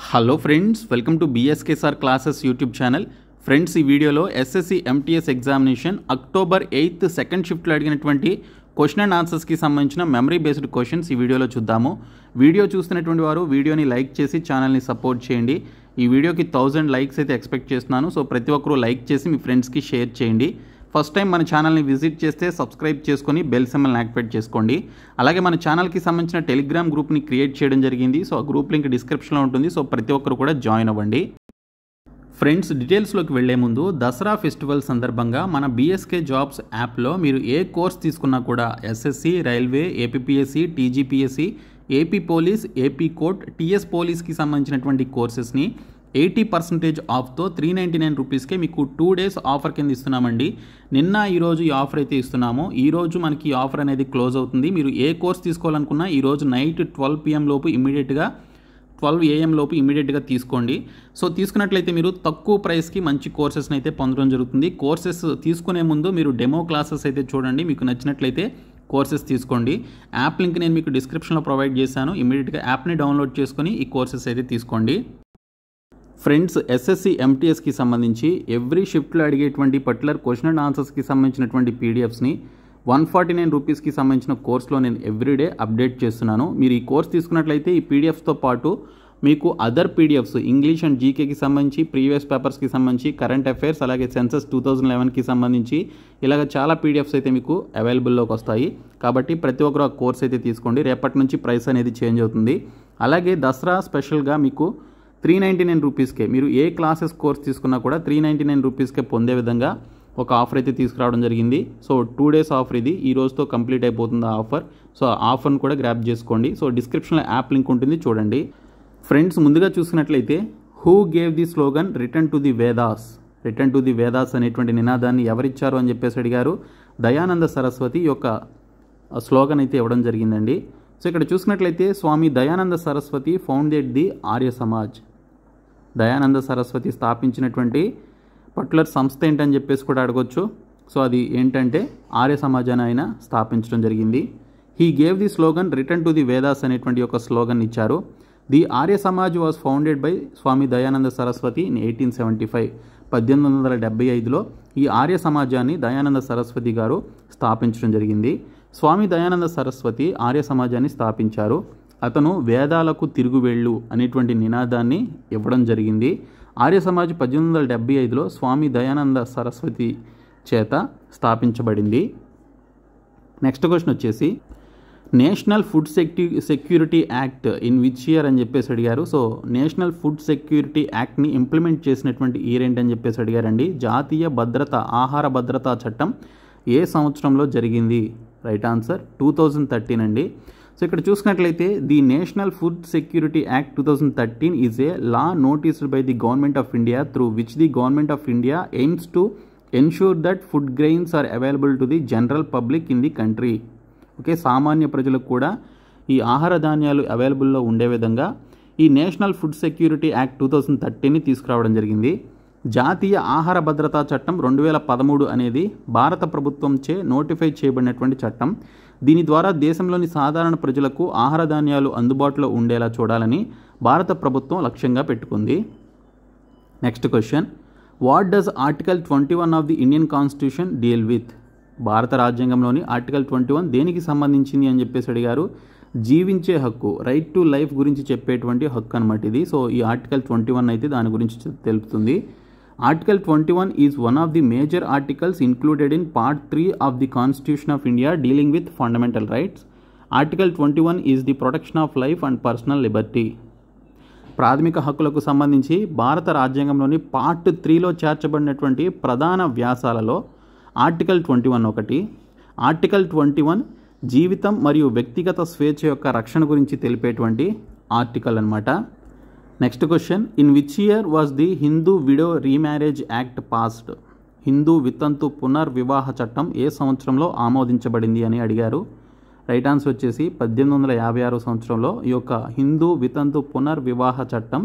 Hello friends, welcome to BSKSR classes YouTube channel. Friends, ఈ వీడియోలో SSC MTS examination October 8 second షిఫ్ట్లో అడిగినటువంటి question and ఆన్సర్స్కి సంబంధించిన memory based questions ఈ వీడియోలో చూద్దాము. వీడియో చూస్తున్నటువంటి వారు వీడియోని లైక్ చేసి ఛానల్ని సపోర్ట్ చేయండి. ఈ వీడియోకి 1000 లైక్స్ అయితే ఎక్స్పెక్ట్ చేస్తున్నాను. సో ప్రతి ఒక్కరూ లైక్ చేసి మీ ఫ్రెండ్స్కి షేర్ చేయండి. ఫస్ట్ టైం మన ఛానల్ని విజిట్ చేస్తే సబ్స్క్రైబ్ చేసుకొని బెల్ సింబల్ని యాక్టివేట్ చేసుకోండి. అలాగే మన ఛానల్కి సంబంధించిన టెలిగ్రామ్ గ్రూప్ని క్రియేట్ చేయడం జరిగింది. సో ఆ గ్రూప్ లింక్ డిస్క్రిప్షన్లో ఉంటుంది. సో ప్రతి ఒక్కరు కూడా జాయిన్ అవ్వండి. ఫ్రెండ్స్, డీటెయిల్స్లోకి వెళ్లే ముందు దసరా ఫెస్టివల్ సందర్భంగా మన BSK జాబ్స్ యాప్లో మీరు ఏ కోర్స్ తీసుకున్నా కూడా SSC, railway, APPSC, TGPSC, AP police, AP court, TS పోలీస్కి సంబంధించినటువంటి కోర్సెస్ని 80% ఆఫ్తో 399 రూపీస్కే మీకు 2 days ఆఫర్ కింద ఇస్తున్నామండి. నిన్న ఈరోజు ఈ ఆఫర్ అయితే ఇస్తున్నాము. ఈరోజు మనకి ఈ ఆఫర్ అనేది క్లోజ్ అవుతుంది. మీరు ఏ కోర్స్ తీసుకోవాలనుకున్నా ఈరోజు నైట్ 12 PM లోపు ఇమీడియట్గా 12 AM లోపు ఇమీడియట్గా తీసుకోండి. సో తీసుకున్నట్లయితే మీరు తక్కువ ప్రైస్కి మంచి కోర్సెస్ని అయితే పొందడం జరుగుతుంది. కోర్సెస్ తీసుకునే ముందు మీరు డెమో క్లాసెస్ అయితే చూడండి. మీకు నచ్చినట్లయితే కోర్సెస్ తీసుకోండి. యాప్ లింక్ నేను మీకు డిస్క్రిప్షన్లో ప్రొవైడ్ చేశాను. ఇమీడియట్గా యాప్ని డౌన్లోడ్ చేసుకొని ఈ కోర్సెస్ అయితే తీసుకోండి. ఫ్రెండ్స్, SSC MTSకి సంబంధించి ఎవ్రీ షిఫ్ట్లో అడిగేటువంటి పర్టికులర్ క్వశ్చన్ అండ్ ఆన్సర్స్కి సంబంధించినటువంటి PDFస్ని 149 రూపీస్కి సంబంధించిన కోర్స్లో నేను ఎవ్రీడే అప్డేట్ చేస్తున్నాను. మీరు ఈ కోర్స్ తీసుకున్నట్లయితే ఈ PDFస్తో పాటు మీకు అదర్ PDFs ఇంగ్లీష్ అండ్ జీకేకి సంబంధించి, ప్రీవియస్ పేపర్స్కి సంబంధించి, కరెంట్ అఫైర్స్, అలాగే సెన్సస్ 2011కి సంబంధించి ఇలాగ చాలా PDFs అయితే మీకు అవైలబుల్లోకి వస్తాయి. కాబట్టి ప్రతి ఒక్కరు ఆ కోర్స్ అయితే తీసుకోండి. రేపటి నుంచి ప్రైస్ అనేది చేంజ్ అవుతుంది. అలాగే దసరా స్పెషల్గా మీకు 399 రూపీస్కే మీరు ఏ క్లాసెస్ కోర్స్ తీసుకున్నా కూడా 399 రూపీస్కే పొందే విధంగా ఒక ఆఫర్ అయితే తీసుకురావడం జరిగింది. సో 2 days ఆఫర్ ఇది. ఈ రోజుతో కంప్లీట్ అయిపోతుంది ఆ ఆఫర్. సో ఆ ఆఫర్ని కూడా గ్రాప్ చేసుకోండి. సో డిస్క్రిప్షన్లో యాప్ లింక్ ఉంటుంది, చూడండి. ఫ్రెండ్స్, ముందుగా చూసుకున్నట్లయితే who gave the slogan return to the Vedas, return to the Vedas అనేటువంటి నినాదాన్ని ఎవరిచ్చారు అని చెప్పేసి అడిగారు. దయానంద సరస్వతి యొక్క స్లోగన్ అయితే ఇవ్వడం జరిగిందండి. సో ఇక్కడ చూసుకున్నట్లయితే స్వామి దయానంద సరస్వతి ఫౌండెడ్ ది ఆర్య సమాజ్. దయానంద సరస్వతి స్థాపించినటువంటి పర్టికులర్ సంస్థ ఏంటని చెప్పేసి కూడా అడగొచ్చు. సో అది ఏంటంటే ఆర్య సమాజాన్ని ఆయన స్థాపించడం జరిగింది. He gave the slogan return to the Vedas అనేటువంటి ఒక స్లోగన్ ఇచ్చారు. The Arya Samaj was founded by Swami Dayananda Saraswati in 1875. 1875లో ఈ ఆర్య సమాజాన్ని దయానంద సరస్వతి గారు స్థాపించడం జరిగింది. స్వామి దయానంద సరస్వతి ఆర్య సమాజాన్ని స్థాపించారు. అతను వేదాలకు తిరుగువెళ్ళు అనేటువంటి నినాదాన్ని ఇవ్వడం జరిగింది. ఆర్య సమాజ్ 1875లో స్వామి దయానంద సరస్వతి చేత స్థాపించబడింది. నెక్స్ట్ క్వశ్చన్ వచ్చేసి national food security act in which year అని చెప్పేసి అడిగారు. సో నేషనల్ ఫుడ్ సెక్యూరిటీ యాక్ట్ని ఇంప్లిమెంట్ చేసినటువంటి ఇయర్ ఏంటని చెప్పేసి అడిగారండి. జాతీయ ఆహార భద్రతా చట్టం ఏ సంవత్సరంలో జరిగింది? రైట్ ఆన్సర్ 2013 అండి. సో ఇక్కడ చూసినట్లయితే the National food security Act 2013 is a law noticed by the government of India through which the government of India aims to ensure that food grains are available to the general public in the country. Okay, సామాన్య ప్రజలకు కూడా ఈ ఆహార ధాన్యాలు అవైలబుల్లో ఉండే విధంగా ఈ నేషనల్ ఫుడ్ సెక్యూరిటీ యాక్ట్ 2013ని తీసుకురావడం జరిగింది. జాతీయ ఆహార భద్రతా చట్టం 2013 అనేది భారత ప్రభుత్వంచే నోటిఫై చేయబడినటువంటి చట్టం. దీని ద్వారా దేశంలోని సాధారణ ప్రజలకు ఆహార ధాన్యాలు అందుబాటులో ఉండేలా చూడాలని భారత ప్రభుత్వం లక్ష్యంగా పెట్టుకుంది. Next question, what does article 21 of the Indian constitution deal with? భారత రాజ్యాంగంలోని ఆర్టికల్ 21 దేనికి సంబంధించింది అని చెప్పేసి అడిగారు. జీవించే హక్కు, రైట్ టు లైఫ్ గురించి చెప్పేటువంటి హక్కు అనమాట ఇది. సో ఈ ఆర్టికల్ 21 అయితే దాని గురించి తెలుపుతుంది. Article 21 is one of the major articles included in Part 3 of the Constitution of India dealing with fundamental rights. Article 21 is the protection of life and personal liberty. ప్రాథమిక హక్కులకు సంబంధించి భారత రాజ్యాంగంలోని పార్ట్ 3లో చేర్చబడినటువంటి ప్రధాన వ్యాసాలలో ఆర్టికల్ 21 ఒకటి. ఆర్టికల్ 21 జీవితం మరియు వ్యక్తిగత స్వేచ్ఛ యొక్క రక్షణ గురించి తెలిపేటువంటి ఆర్టికల్ అన్నమాట. Next question, in which year was the Hindu widow remarriage act passed? Hindu వితంతు పునర్వివాహ చట్టం ఏ సంవత్సరంలో ఆమోదించబడింది అని అడిగారు. రైట్ ఆన్సర్ వచ్చేసి 1856 సంవత్సరంలో ఈ యొక్క హిందూ వితంతు పునర్వివాహ చట్టం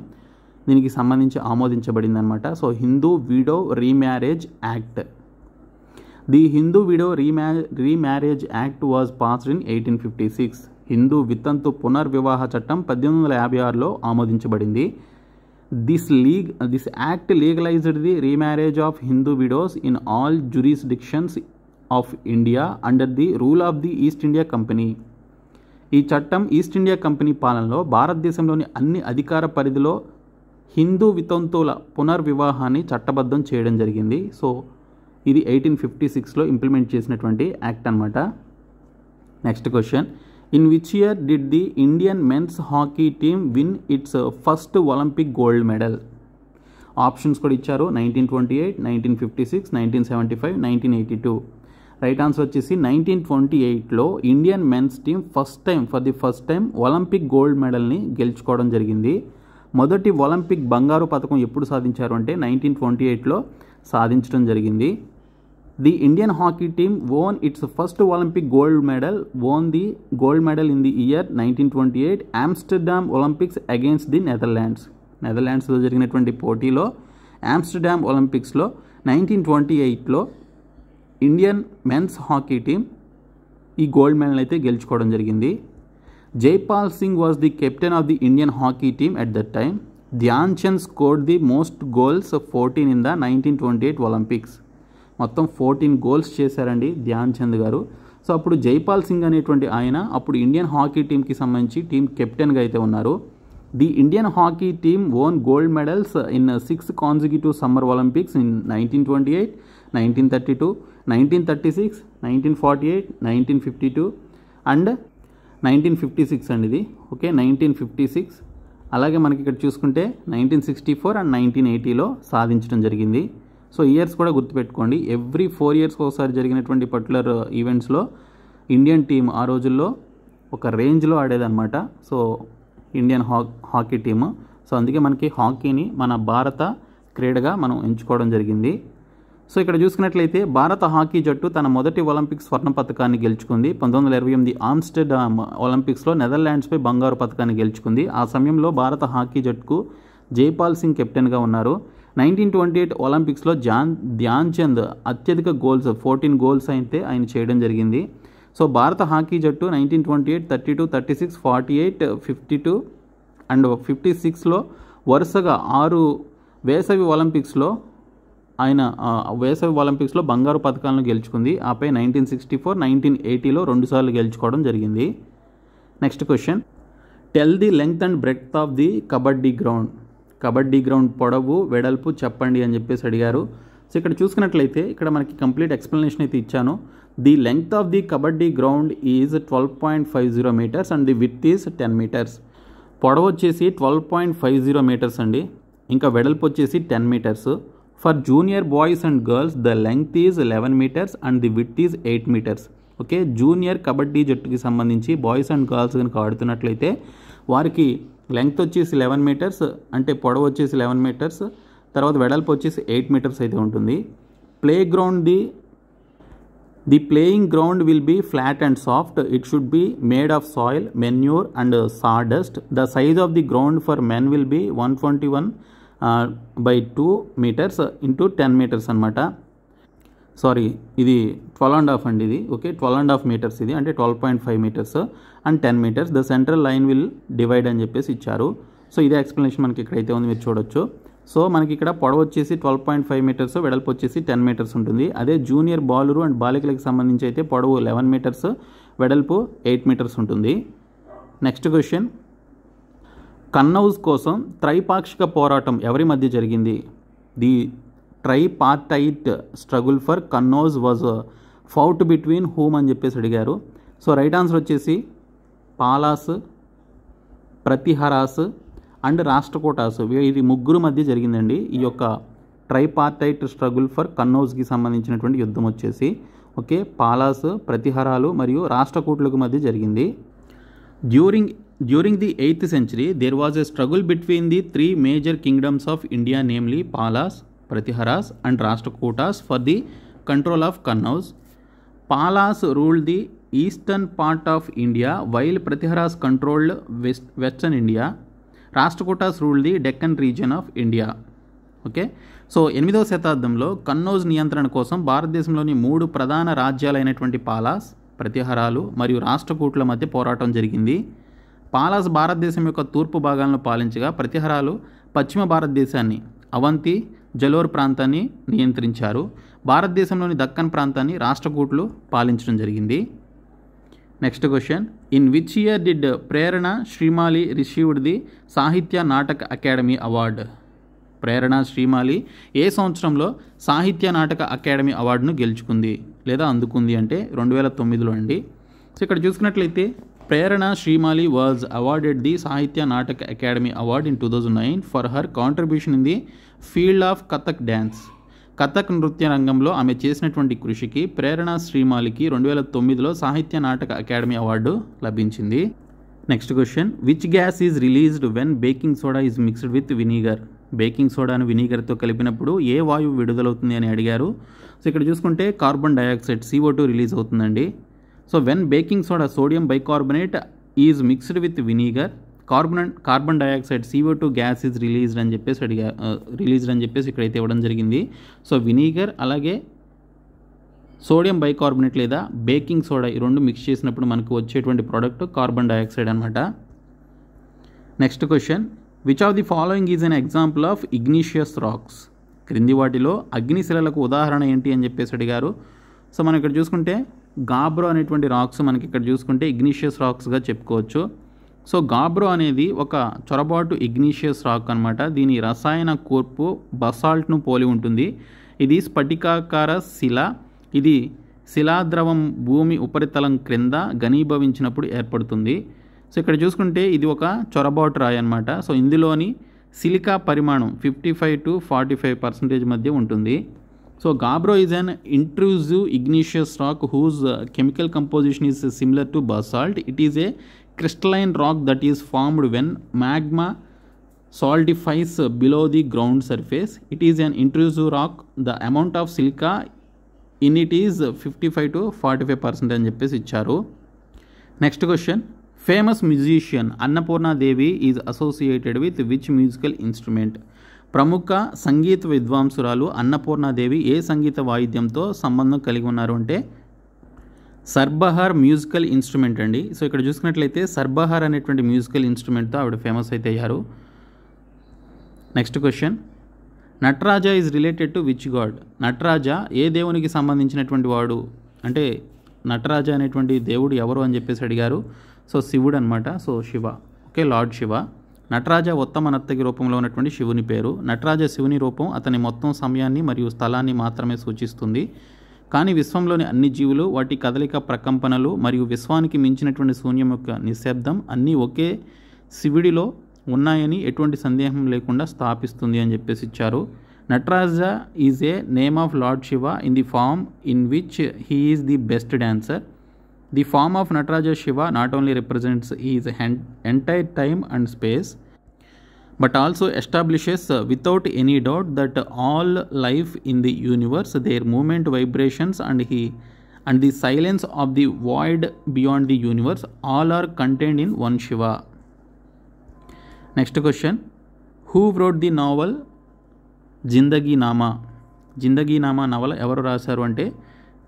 దీనికి సంబంధించి ఆమోదించబడింది అనమాట. So Hindu widow remarriage act. The Hindu widow remarriage act was passed in 1856. Hindu వితంతు పునర్వివాహ చట్టం 1856లో ఆమోదించబడింది. This act legalised the remarriage of Hindu widows in all జ్యూరిస్డిక్షన్స్ of India under the rule of the east India company. ఈ చట్టం ఈస్ట్ ఇండియా కంపెనీ పాలనలో భారతదేశంలోని అన్ని అధికార పరిధిలో హిందూ వితంతువుల పునర్వివాహాన్ని చట్టబద్ధం చేయడం జరిగింది. సో ఇది 1856లో ఇంప్లిమెంట్ చేసినటువంటి యాక్ట్ అనమాట. Next question, in which year did the Indian men's hockey team win its first Olympic gold medal? Options కూడా ఇచ్చారు. 1928, 1956, 1975, 1982. రైట్ ఆన్సర్ వచ్చేసి 1928లో Indian men's team for the first time Olympic gold మెడల్ని గెలుచుకోవడం జరిగింది. మొదటి ఒలింపిక్ బంగారు పథకం ఎప్పుడు సాధించారు అంటే 1928లో సాధించడం జరిగింది. The Indian hockey team won its first Olympic gold medal in the year 1928 Amsterdam Olympics against the నెదర్లాండ్స్లో జరిగినటువంటి పోటీలో ఆమ్స్టర్డామ్ ఒలింపిక్స్లో 1928లో ఇండియన్ మెన్స్ హాకీ టీం ఈ గోల్డ్ మెడల్ అయితే గెలుచుకోవడం జరిగింది. Jaipal Singh was the captain of the Indian hockey team at that time. Dhyan Chand scored the most goals 14 in the 1928 Olympics. మొత్తం 14 గోల్స్ చేశారండి ధ్యాన్ చంద్ గారు. సో అప్పుడు జైపాల్ సింగ్ అనేటువంటి ఆయన అప్పుడు ఇండియన్ హాకీ టీంకి సంబంధించి టీం కెప్టెన్గా అయితే ఉన్నారు. The Indian hockey team own gold medals in 6 consecutive summer Olympics in 1928, 1932, 1936, 1948, 1952 and 1956 అండి ఇది. ఓకే, 1956. అలాగే మనకి ఇక్కడ చూసుకుంటే 1964 అండ్ 1980లో సాధించడం జరిగింది. సో ఇయర్స్ కూడా గుర్తుపెట్టుకోండి. ఎవ్రీ 4 yearsకి ఒకసారి జరిగినటువంటి పర్టికులర్ ఈవెంట్స్లో ఇండియన్ టీం ఆ రోజుల్లో ఒక రేంజ్లో ఆడేదన్నమాట. So Indian hockey team. So అందుకే మనకి హాకీని మన భారత క్రీడగా మనం ఎంచుకోవడం జరిగింది. సో ఇక్కడ చూసుకున్నట్లయితే భారత హాకీ జట్టు తన మొదటి ఒలింపిక్ స్వర్ణ పథకాన్ని గెలుచుకుంది. 1928 ఆమ్స్టర్డామ్ ఒలింపిక్స్లో నెదర్లాండ్స్పై బంగారు పథకాన్ని గెలుచుకుంది. ఆ సమయంలో భారత హాకీ జట్టుకు జైపాల్ సింగ్ కెప్టెన్గా ఉన్నారు. 1928 ఒలింపిక్స్లో ధ్యాన్ చంద్ అత్యధిక గోల్స్ 14 గోల్స్ అయితే ఆయన చేయడం జరిగింది. సో భారత హాకీ జట్టు 1928, 32, 36, 48, 52 అండ్ 56లో వరుసగా 6 వేసవి ఒలింపిక్స్లో బంగారు పథకాలను గెలుచుకుంది. ఆపై 1964, 1980లో 2 సార్లు గెలుచుకోవడం జరిగింది. Next question, tell the length and breadth of the kabaddi ground పొడవు వెడల్పు చెప్పండి అని చెప్పేసి అడిగారు. సో ఇక్కడ చూసుకున్నట్లయితే ఇక్కడ మనకి కంప్లీట్ ఎక్స్ప్లెనేషన్ అయితే ఇచ్చాను. The length of the kabaddi ground is 12.50 metres and the width is 10 metres. పొడవు వచ్చేసి 12.50 మీటర్స్ అండి. ఇంకా వెడల్పు వచ్చేసి 10 metres. For junior boys and girls the length is 11 metres and the width is 8 metres. Okay, junior kabaddi జట్టుకి సంబంధించి బాయ్స్ అండ్ గర్ల్స్ కనుక ఆడుతున్నట్లయితే వారికి లెంగ్త్ వచ్చేసి 11 మీటర్స్, అంటే పొడవు వచ్చేసి 11 మీటర్స్, తర్వాత వెడల్పు వచ్చేసి 8 మీటర్స్ అయితే ఉంటుంది. The playing ground will be flat and soft. It should be made of soil, manure and sawdust. The size of the ground for men will be 121/2 metres into 10 metres అనమాట. Sorry, ఇది 12.5 అండి ఇది. Okay, 12.5 metres ఇది, అంటే 12.5 metres and 10 metres. The central line will divide అని చెప్పేసి ఇచ్చారు. So ఇదే ఎక్స్ప్లెనేషన్ మనకి ఇక్కడైతే ఉంది, మీరు చూడొచ్చు. సో మనకి ఇక్కడ పొడవు వచ్చేసి 12.5 మీటర్స్, వెడల్పు వచ్చేసి 10 మీటర్స్ ఉంటుంది. అదే జూనియర్ బాలురు అండ్ బాలికలకు సంబంధించి అయితే పొడవు 11 మీటర్స్, వెడల్పు 8 మీటర్స్ ఉంటుంది. నెక్స్ట్ క్వశ్చన్, కన్నౌజ్ కోసం త్రైపాక్షిక పోరాటం ఎవరి మధ్య జరిగింది? The tripartite struggle for Kannauj was fought between whom అని చెప్పేసి అడిగారు. సో రైట్ ఆన్సర్ వచ్చేసి పాలాస్, ప్రతిహరాస్ అండ్ రాష్ట్రకూటాస్, వీరి ముగ్గురు మధ్య జరిగిందండి ఈ యొక్క ట్రైపార్టైట్ స్ట్రగుల్ ఫర్ కన్నౌజ్కి సంబంధించినటువంటి యుద్ధం వచ్చేసి. ఓకే, పాలాస్, ప్రతిహరాలు మరియు రాష్ట్రకూట్లకు మధ్య జరిగింది. During the 8th century, there was a struggle between the 3 major kingdoms of India, namely Palas, Pratiharas and Rashtrakutas for the control of Kannauj. Palas ruled the eastern part of India while Pratiharas controlled western India. Rashtrakutas ruled the Deccan region of India. Okay, so 8వ శతాబ్దంలో కన్నౌజ్ నియంత్రణ కోసం భారతదేశంలోని 3 ప్రధాన రాజ్యాలైనటువంటి పాలాస్, ప్రతిహరాలు మరియు రాష్ట్రకూట్ల మధ్య పోరాటం జరిగింది. పాలాస్ భారతదేశం యొక్క తూర్పు భాగాలను పాలించగా ప్రతిహరాలు పశ్చిమ భారతదేశాన్ని అవంతి జలోర్ ప్రాంతాన్ని నియంత్రించారు. భారతదేశంలోని దక్కన్ ప్రాంతాన్ని రాష్ట్రకూటులు పాలించడం జరిగింది. Next question, in which year did Prerana Shrimali received the సాహిత్య నాటక అకాడమీ అవార్డ్? ప్రేరణ శ్రీమాలి ఏ సంవత్సరంలో సాహిత్య నాటక అకాడమీ అవార్డును గెలుచుకుంది లేదా అందుకుంది అంటే 2009లో అండి. సో ఇక్కడ చూసుకున్నట్లయితే ప్రేరణ శ్రీమాలి వాజ్ అవార్డెడ్ ది సాహిత్య Nataka academy award in 2009 for her contribution in the field of Kathak dance. Kathak నృత్య రంగంలో ఆమె చేసినటువంటి కృషికి ప్రేరణ శ్రీమాలికి 2009లో సాహిత్య నాటక అకాడమీ అవార్డు లభించింది. Next question, which gas is released when baking soda is mixed with vinegar? Baking సోడాను వినీగర్తో కలిపినప్పుడు ఏ వాయువు విడుదలవుతుంది అని అడిగారు. సో ఇక్కడ చూసుకుంటే కార్బన్ డయాక్సైడ్ CO2 రిలీజ్ అవుతుందండి. So when baking soda sodium bicarbonate is mixed with vinegar carbon dioxide CO2 gas is released అని చెప్పేసి ఇక్కడైతే ఇవ్వడం జరిగింది. సో వినీగర్ అలాగే సోడియం బైకార్బోనేట్ లేదా బేకింగ్ సోడా ఈ రెండు మిక్స్ చేసినప్పుడు మనకు వచ్చేటువంటి ప్రోడక్ట్ కార్బన్ డయాక్సైడ్ అనమాట. Next question, which of the following is an example of igneous rocks? క్రింది వాటిలో అగ్నిశిలలకు ఉదాహరణ ఏంటి అని చెప్పేసి అడిగారు. సో మనం ఇక్కడ చూసుకుంటే గాబ్రో అనేటువంటి రాక్స్ మనకి ఇక్కడ చూసుకుంటే ఇగ్నీషియస్ రాక్స్గా చెప్పుకోవచ్చు. సో గాబ్రో అనేది ఒక చొరబాటు ఇగ్నీషియస్ రాక్ అనమాట. దీని రసాయన కూర్పు బసాల్ట్ను పోలి ఉంటుంది. ఇది స్ఫటికాకార శిల. ఇది శిలాద్రవం భూమి ఉపరితలం క్రింద ఘనీభవించినప్పుడు ఏర్పడుతుంది. సో ఇక్కడ చూసుకుంటే ఇది ఒక చొరబాటు రాయి అనమాట. సో ఇందులోని సిలికా పరిమాణం 55 to 45% మధ్య ఉంటుంది. So gabbro is an intrusive igneous rock whose chemical composition is similar to basalt. It is a crystalline rock that is formed when magma solidifies below the ground surface. It is an intrusive rock. The amount of silica in it is 55 to 45% అని చెప్పేసి ఇచ్చారు. Next question, famous musician Annapurna Devi is associated with which musical instrument? ప్రముఖ సంగీత విద్వాంసురాలు అన్నపూర్ణాదేవి ఏ సంగీత వాయిద్యంతో సంబంధం కలిగి ఉన్నారు అంటే సర్బహార్ musical instrument అండి. So ఇక్కడ చూసుకున్నట్లయితే సర్బహార్ అనేటువంటి మ్యూజికల్ ఇన్స్ట్రుమెంట్తో ఆవిడ ఫేమస్ అయితే అయ్యారు. Next question, Nataraja is related to which god? Nataraja ఏ దేవునికి సంబంధించినటువంటి వాడు అంటే నటరాజ అనేటువంటి దేవుడు ఎవరు అని చెప్పేసి అడిగారు. సో శివుడు అనమాట. So Shiva, okay, lord Shiva. Nataraja ఉత్తమ నర్తకి రూపంలో ఉన్నటువంటి శివుని పేరు. నటరాజ శివుని రూపం అతని మొత్తం సమయాన్ని మరియు స్థలాన్ని మాత్రమే సూచిస్తుంది. కానీ విశ్వంలోని అన్ని జీవులు, వాటి కదలిక, ప్రకంపనలు మరియు విశ్వానికి మించినటువంటి శూన్యం యొక్క నిశ్శబ్దం అన్నీ ఒకే శివుడిలో ఉన్నాయని ఎటువంటి సందేహం లేకుండా స్థాపిస్తుంది అని చెప్పేసి ఇచ్చారు. Nataraja is a name of Lord Shiva in the form in which he is the best dancer. The form of Nataraja Shiva not only represents his entire time and space but also establishes without any doubt that all life in the universe, their movement, vibrations and the silence of the void beyond the universe, all are contained in one Shiva. Next question, who wrote the novel Zindagi Nama? Zindagi Nama novel ఎవరు రాశారు అంటే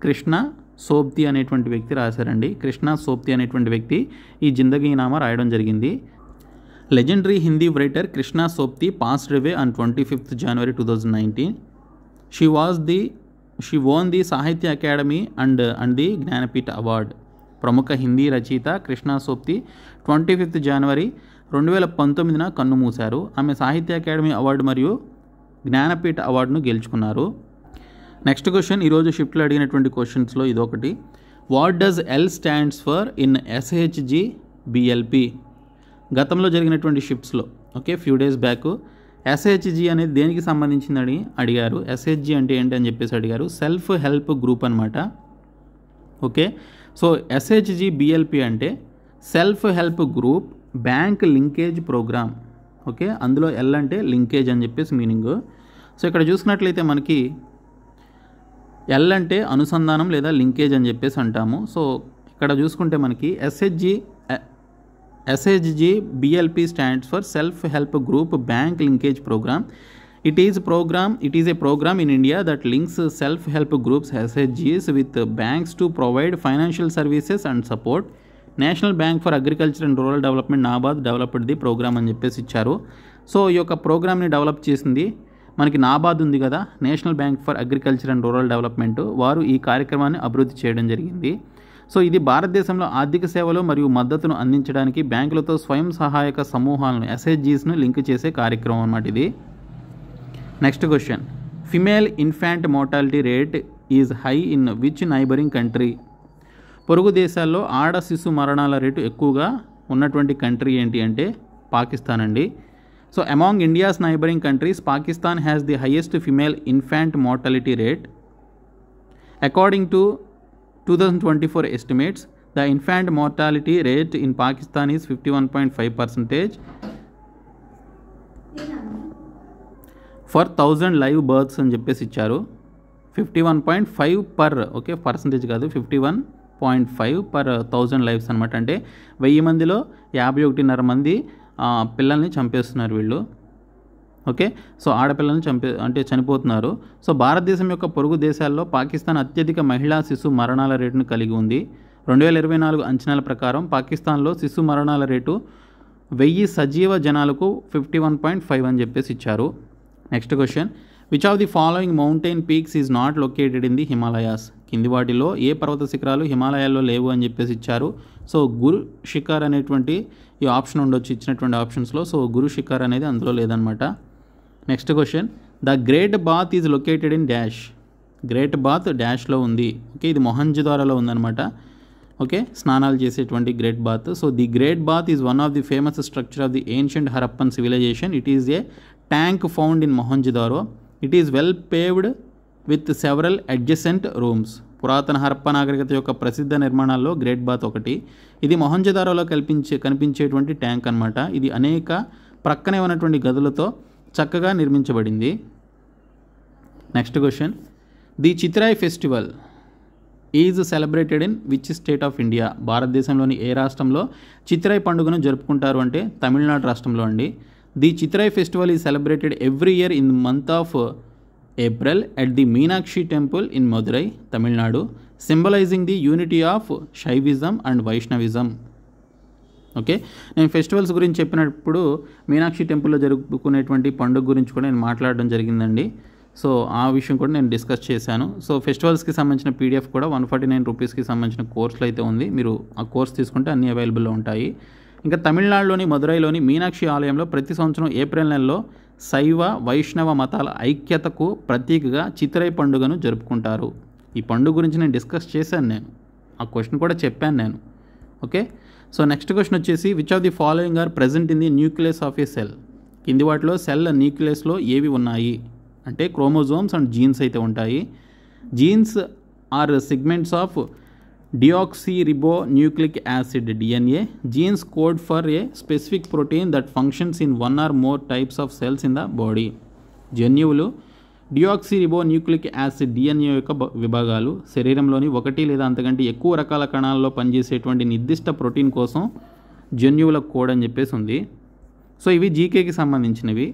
కృష్ణ సోప్తి అనేటువంటి వ్యక్తి రాశారండి. కృష్ణ సోప్తి అనేటువంటి వ్యక్తి ఈ జిందగీ నామా రాయడం జరిగింది. Legendary Hindi writer Krishna Sopti passed away on 25th January 2019. She won the Sahitya Academy and the Gnanapith Award. ప్రముఖ హిందీ రచయిత కృష్ణ సోప్తి 25th జనవరి 2019న కన్నుమూశారు. ఆమె సాహిత్య అకాడమీ అవార్డు మరియు జ్ఞానపీఠ అవార్డును గెలుచుకున్నారు. నెక్స్ట్ క్వశ్చన్, ఈరోజు షిఫ్ట్లో అడిగినటువంటి క్వశ్చన్స్లో ఇదొకటి. What does L stands for in SHG BLP? గతంలో జరిగినటువంటి షిఫ్ట్స్లో, okay, few days back SHG అనేది దేనికి సంబంధించిందని అడిగారు. SHG అంటే ఏంటి అని చెప్పేసి అడిగారు. సెల్ఫ్ హెల్ప్ గ్రూప్ అనమాట. ఓకే, సో SHG BLP అంటే self help group bank linkage programme. Okay, అందులో ఎల్ అంటే లింకేజ్ అని చెప్పేసి మీనింగ్. సో ఇక్కడ చూసుకున్నట్లయితే మనకి ఎల్ అంటే అనుసంధానం లేదా లింకేజ్ అని చెప్పేసి అంటాము. సో ఇక్కడ చూసుకుంటే మనకి SHG BLP stands for Self Help Group Bank Linkage Program. It is a program in India that links self help groups SHGs with banks to provide financial services and support. National bank for agriculture and rural development NABARD developed the programme అని చెప్పేసి ఇచ్చారు. So ఈ యొక్క ప్రోగ్రామ్ని develop చేసింది మనకి నాబార్డ్ ఉంది కదా, national bank for agriculture and rural development, వారు ఈ కార్యక్రమాన్ని అభివృద్ధి చేయడం జరిగింది. సో ఇది భారతదేశంలో ఆర్థిక సేవలు మరియు మద్దతును అందించడానికి బ్యాంకులతో స్వయం సహాయక సమూహాలను ఎస్హెచ్జీస్ను లింక్ చేసే కార్యక్రమం అన్నమాట ఇది. Next question, female infant mortality rate is high in which neighbouring country? పొరుగు దేశాల్లో ఆడ శిశు మరణాల రేటు ఎక్కువగా ఉన్నటువంటి కంట్రీ ఏంటి అంటే పాకిస్తాన్ అండి. So among India's neighbouring countries Pakistan has the highest female infant mortality rate. According to 2024 estimates, the infant mortality rate in Pakistan is 51.5% for 1000 live births అని చెప్పేసి ఇచ్చారు. 51.5 పర్, ఓకే పర్సంటేజ్ కాదు, 51.5 పర్ 1000 లైవ్స్ అనమాట. అంటే 1000 మందిలో 51.5 మంది పిల్లల్ని చంపేస్తున్నారు వీళ్ళు. ఓకే, సో ఆడపిల్లలను చనిపోతున్నారు. సో భారతదేశం యొక్క పొరుగు దేశాల్లో పాకిస్తాన్ అత్యధిక మహిళా శిశు మరణాల రేటును కలిగి ఉంది. 2024 అంచనాల ప్రకారం పాకిస్తాన్లో శిశు మరణాల రేటు 1000 సజీవ జనాలకు 51.5 అని చెప్పేసి ఇచ్చారు. Next question, which of the following mountain peaks is not located in the Himalayas? కింది వాటిలో ఏ పర్వత శిఖరాలు హిమాలయాల్లో లేవు అని చెప్పేసి ఇచ్చారు. సో గురు శిఖర్ అనేటువంటి ఈ ఆప్షన్ ఉండొచ్చు ఇచ్చినటువంటి ఆప్షన్స్లో. సో గురు శిఖర్ అనేది అందులో లేదనమాట. Next question, the great bath is located in dash? Great bath డాష్లో ఉంది. ఓకే, ఇది మొహంజదారోలో ఉందన్నమాట. ఓకే, స్నానాలు చేసేటువంటి great bath. So the great bath is one of the famous structure of the ancient Harappan civilization. It is a tank found in Mohenjodaro. It is well paved with several adjacent rooms. పురాతన హరప్ప నాగరికత యొక్క ప్రసిద్ధ నిర్మాణాల్లో great bath ఒకటి. ఇది మొహంజదారోలో కనిపించేటువంటి tank అనమాట. ఇది అనేక ప్రక్కనే ఉన్నటువంటి గదులతో చక్కగా నిర్మించబడింది. Next question, the Chithirai festival is celebrated in which state of India? భారతదేశంలోని ఏ రాష్ట్రంలో చిత్రాయ్ పండుగను జరుపుకుంటారు అంటే తమిళనాడు రాష్ట్రంలో అండి. The Chithirai festival is celebrated every year in month of April at the Meenakshi temple in Madurai, Tamil Nadu, symbolizing the unity of Shaivism and Vaishnavism. Okay, నేను festivals గురించి చెప్పినప్పుడు మీనాక్షి టెంపుల్లో జరుపుకునేటువంటి పండుగ గురించి కూడా నేను మాట్లాడడం జరిగిందండి. సో ఆ విషయం కూడా నేను డిస్కస్ చేశాను. సో ఫెస్టివల్స్కి సంబంధించిన పీడిఎఫ్ కూడా 149 రూపీస్కి సంబంధించిన కోర్సులు అయితే ఉంది. మీరు ఆ కోర్స్ తీసుకుంటే అన్నీ అవైలబుల్లో ఉంటాయి. ఇంకా తమిళనాడులోని మదురైలోని మీనాక్షి ఆలయంలో ప్రతి సంవత్సరం ఏప్రిల్ నెలలో శైవ వైష్ణవ మతాల ఐక్యతకు ప్రతీకగా చిత్రై పండుగను జరుపుకుంటారు. ఈ పండుగ గురించి నేను డిస్కస్ చేశాను, నేను ఆ క్వశ్చన్ కూడా చెప్పాను నేను. ఓకే, సో నెక్స్ట్ క్వశ్చన్ వచ్చేసి, which of the following are present in the nucleus of a cell? కింది వాటిలో సెల్ న్యూక్లియస్లో ఏవి ఉన్నాయి అంటే క్రోమోజోమ్స్ అండ్ జీన్స్ అయితే ఉంటాయి. Genes are segments of deoxyribonucleic acid DNA. Genes code for a specific protein that functions in one or more types of cells in the body. జన్యువులు deoxyribonucleic acid DNA యొక్క విభాగాలు శరీరంలోని ఒకటి లేదా అంతకంటే ఎక్కువ రకాల కణాల్లో పనిచేసేటువంటి నిర్దిష్ట ప్రోటీన్ కోసం జన్యువుల కోడ్ అని చెప్పేసి ఉంది. సో ఇవి జీకేకి సంబంధించినవి.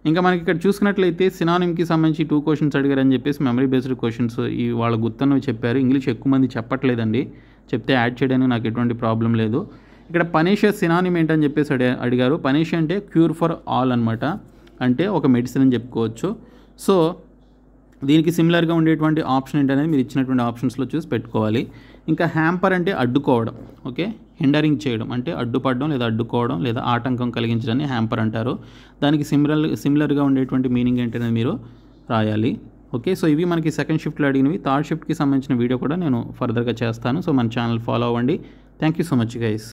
ఇంకా మనకి ఇక్కడ చూసుకున్నట్లయితే సినానిమ్కి సంబంధించి 2 క్వశ్చన్స్ అడిగారని చెప్పేసి మెమరీ బేస్డ్ క్వశ్చన్స్ ఇవి వాళ్ళ గుర్తున్నవి చెప్పారు. ఇంగ్లీష్ ఎక్కువ మంది చెప్పట్లేదండి, చెప్తే యాడ్ చేయడానికి నాకు ఎటువంటి ప్రాబ్లం లేదు. ఇక్కడ పనేషియా సినానిమ్ ఏంటని చెప్పేసి అడిగారు. పనేషియా అంటే క్యూర్ ఫర్ ఆల్ అనమాట, అంటే ఒక మెడిసిన్ అని చెప్పుకోవచ్చు. సో దీనికి సిమిలర్గా ఉండేటువంటి ఆప్షన్ ఏంటనేది మీరు ఇచ్చినటువంటి ఆప్షన్స్లో చూసి పెట్టుకోవాలి. ఇంకా హ్యాంపర్ అంటే అడ్డుకోవడం, ఓకే, హిండరింగ్ చేయడం అంటే అడ్డుపడడం లేదా అడ్డుకోవడం లేదా ఆటంకం కలిగించడాన్ని హ్యాంపర్ అంటారు. దానికి సిమిలర్గా ఉండేటువంటి మీనింగ్ ఏంటనేది మీరు రాయాలి. ఓకే, సో ఇవి మనకి సెకండ్ షిఫ్ట్లో అడిగినవి. థర్డ్ షిఫ్ట్కి సంబంధించిన వీడియో కూడా నేను ఫర్దర్గా చేస్తాను. సో మన ఛానల్ ఫాలో అవ్వండి. Thank you so much guys.